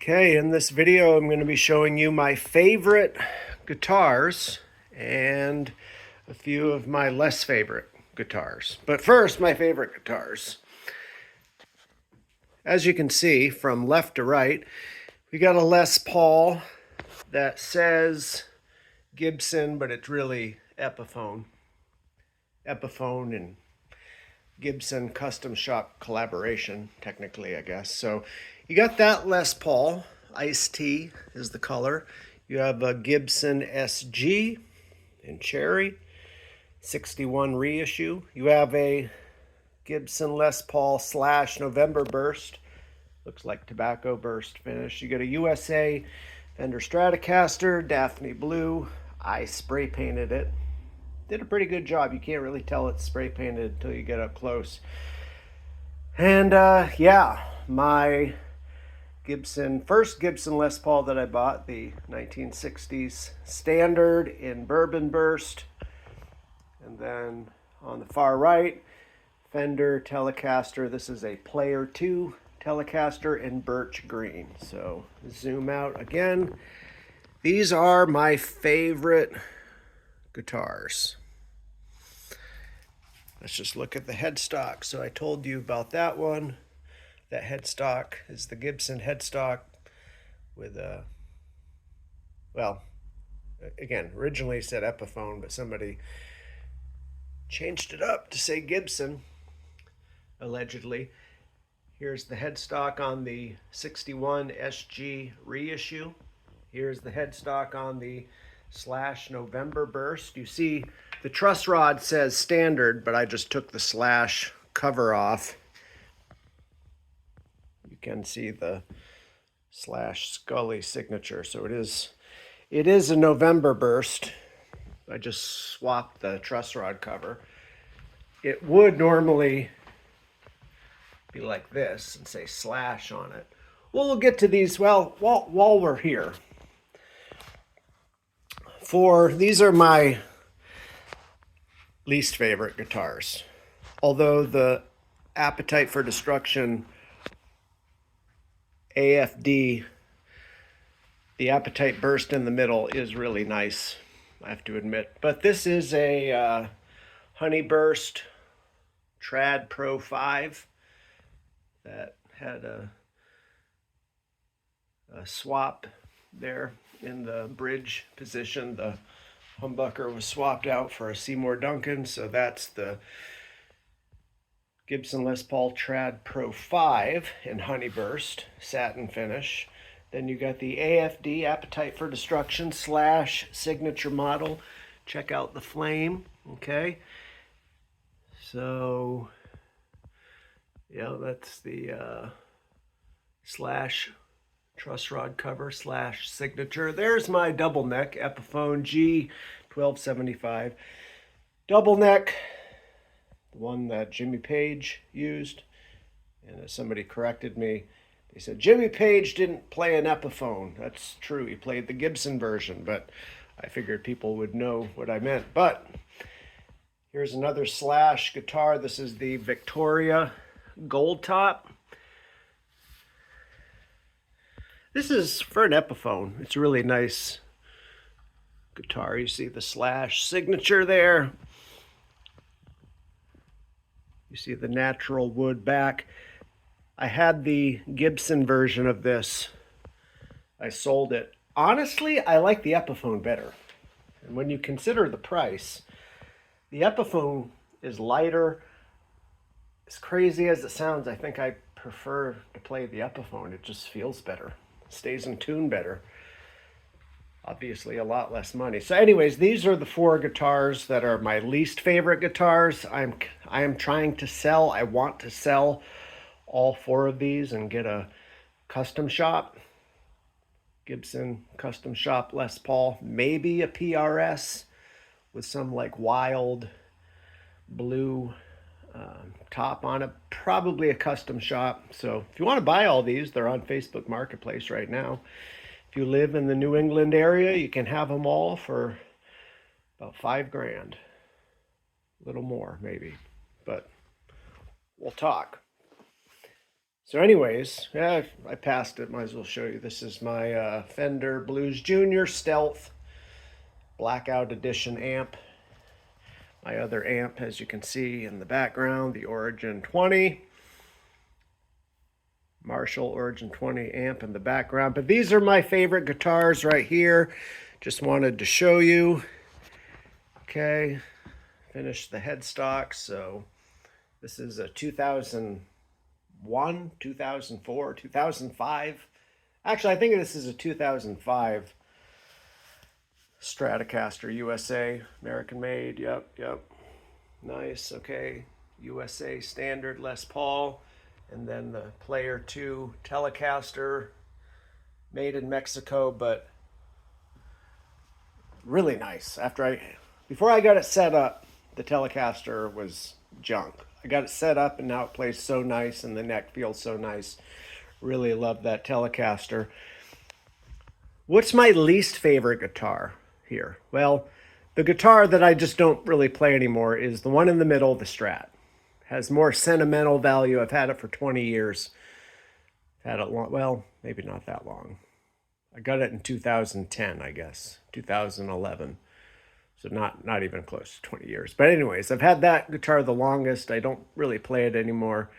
Okay, in this video I'm going to be showing you my favorite guitars and a few of my less favorite guitars. But first, my favorite guitars. As you can see from left to right, we got a Les Paul that says Gibson, but it's really Epiphone. Epiphone and Gibson custom shop collaboration, technically, I guess. So you got that Les Paul, Iced Tea is the color. You have a Gibson SG in cherry, 61 reissue. You have a Gibson Les Paul / November Burst, looks like tobacco burst finish. You got a USA Fender Stratocaster, Daphne Blue. I spray painted it. Did a pretty good job. You can't really tell it's spray painted until you get up close. And yeah, my first Gibson Les Paul that I bought, the 1960s standard in bourbon burst. And then on the far right, Fender Telecaster. This is a Player 2 Telecaster in birch green. So zoom out again. These are my favorite guitars. Let's just look at the headstock. So I told you about that one. That headstock is the Gibson headstock with a, well, again, originally said Epiphone, but somebody changed it up to say Gibson, allegedly. Here's the headstock on the 61 SG reissue. Here's the headstock on the / November Burst. You see the truss rod says standard, but I just took the / cover off. You can see the / Scully signature. So it is a November Burst. I just swapped the truss rod cover. It would normally be like this and say / on it. Well, we'll get to these while we're here. These are my least favorite guitars. Although the Appetite for Destruction AFD, the Appetite Burst in the middle is really nice, I have to admit. But this is a Honey Burst Trad Pro 5 that had a swap there in the bridge position. The humbucker was swapped out for a Seymour Duncan, so that's the Gibson Les Paul Trad Pro 5 in Honey Burst satin finish. Then you got the AFD, Appetite for Destruction / signature model. Check out the flame, okay? So yeah, that's the / truss rod cover / signature. There's my double neck Epiphone G1275 double neck, the one that Jimmy Page used. And as somebody corrected me, they said Jimmy Page didn't play an Epiphone. That's true, he played the Gibson version, but I figured people would know what I meant. But here's another / guitar. This is the Victoria Gold Top. This is for an Epiphone. It's a really nice guitar. You see the / signature there. You see the natural wood back. I had the Gibson version of this. I sold it. Honestly, I like the Epiphone better. And when you consider the price, the Epiphone is lighter. As crazy as it sounds, I think I prefer to play the Epiphone. It just feels better. Stays in tune better. Obviously a lot less money. So anyways, these are the 4 guitars that are my least favorite guitars. I am trying to sell. I want to sell all 4 of these and get a custom shop. Gibson custom shop Les Paul. Maybe a PRS with some like wild blue top on it. Probably a custom shop. So if you want to buy all these, they're on Facebook Marketplace right now. If you live in the New England area, you can have them all for about $5 grand. A little more maybe, but we'll talk. So anyways, yeah, I passed it. Might as well show you. This is my Fender Blues Junior Stealth Blackout Edition amp. My other amp, as you can see in the background, the Origin 20. Marshall Origin 20 amp in the background. But these are my favorite guitars right here. Just wanted to show you. Okay, finished the headstock. So this is a 2001, 2004, 2005. Actually, I think this is a 2005 Stratocaster USA, American made. Yep. Nice, okay. USA standard Les Paul. And then the Player 2 Telecaster, made in Mexico, but really nice. Before I got it set up, the Telecaster was junk. I got it set up and now it plays so nice and the neck feels so nice. Really love that Telecaster. What's my least favorite guitar here? Well, the guitar that I just don't really play anymore is the one in the middle, the Strat. Has more sentimental value. I've had it for 20 years. Had it long, well, maybe not that long. I got it in 2010, I guess, 2011. So not even close to 20 years. But anyways, I've had that guitar the longest. I don't really play it anymore.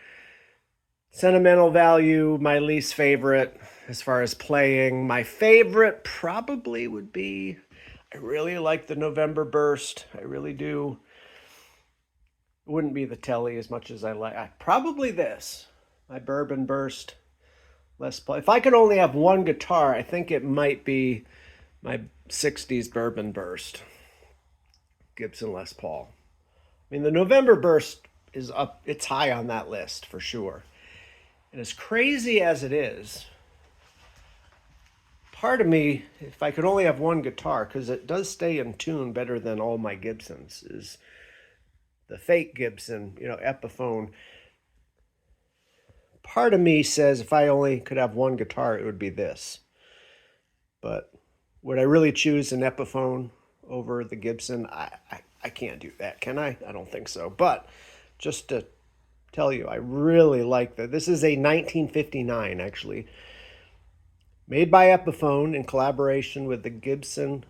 Sentimental value, my least favorite as far as playing. My favorite probably would be, I really like the November Burst. I really do. It wouldn't be the Tele as much as I like. Probably this, my Bourbon Burst Les Paul. If I could only have one guitar, I think it might be my 60s Bourbon Burst Gibson Les Paul. I mean, the November Burst is up, it's high on that list for sure. And as crazy as it is, part of me, if I could only have one guitar, because it does stay in tune better than all my Gibsons, is the fake Gibson, Epiphone. Part of me says if I only could have one guitar, it would be this. But would I really choose an Epiphone over the Gibson? I can't do that, can I? I don't think so. But just to tell you, I really like that. This is a 1959, actually. Made by Epiphone in collaboration with the Gibson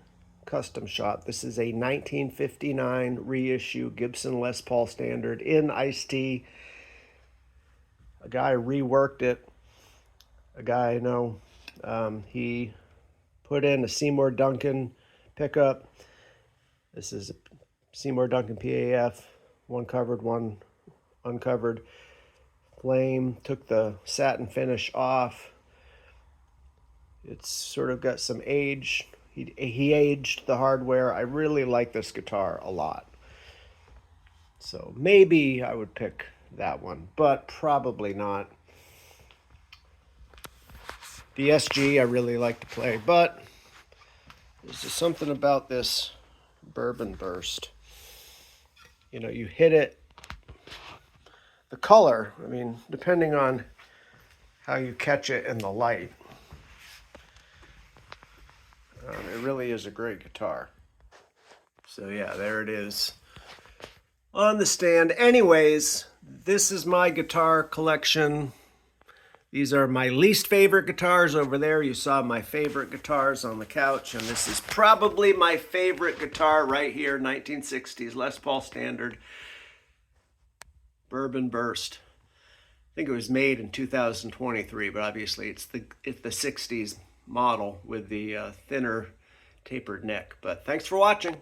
Custom Shop. This is a 1959 reissue Gibson Les Paul Standard in iced tea. A guy reworked it. A guy I know. He put in a Seymour Duncan pickup. This is a Seymour Duncan PAF. One covered, one uncovered. Flame. Took the satin finish off. It's sort of got some age. He aged the hardware. I really like this guitar a lot. So maybe I would pick that one, but probably not. The SG I really like to play, but there's just something about this Bourbon Burst. You hit it. The color, I mean, depending on how you catch it in the light, it really is a great guitar. So yeah, there it is on the stand. Anyways, this is my guitar collection. These are my least favorite guitars over there. You saw my favorite guitars on the couch, and this is probably my favorite guitar right here, 1960s Les Paul Standard Bourbon Burst. I think it was made in 2023, but obviously it's the 60s model with the thinner tapered neck. But thanks for watching.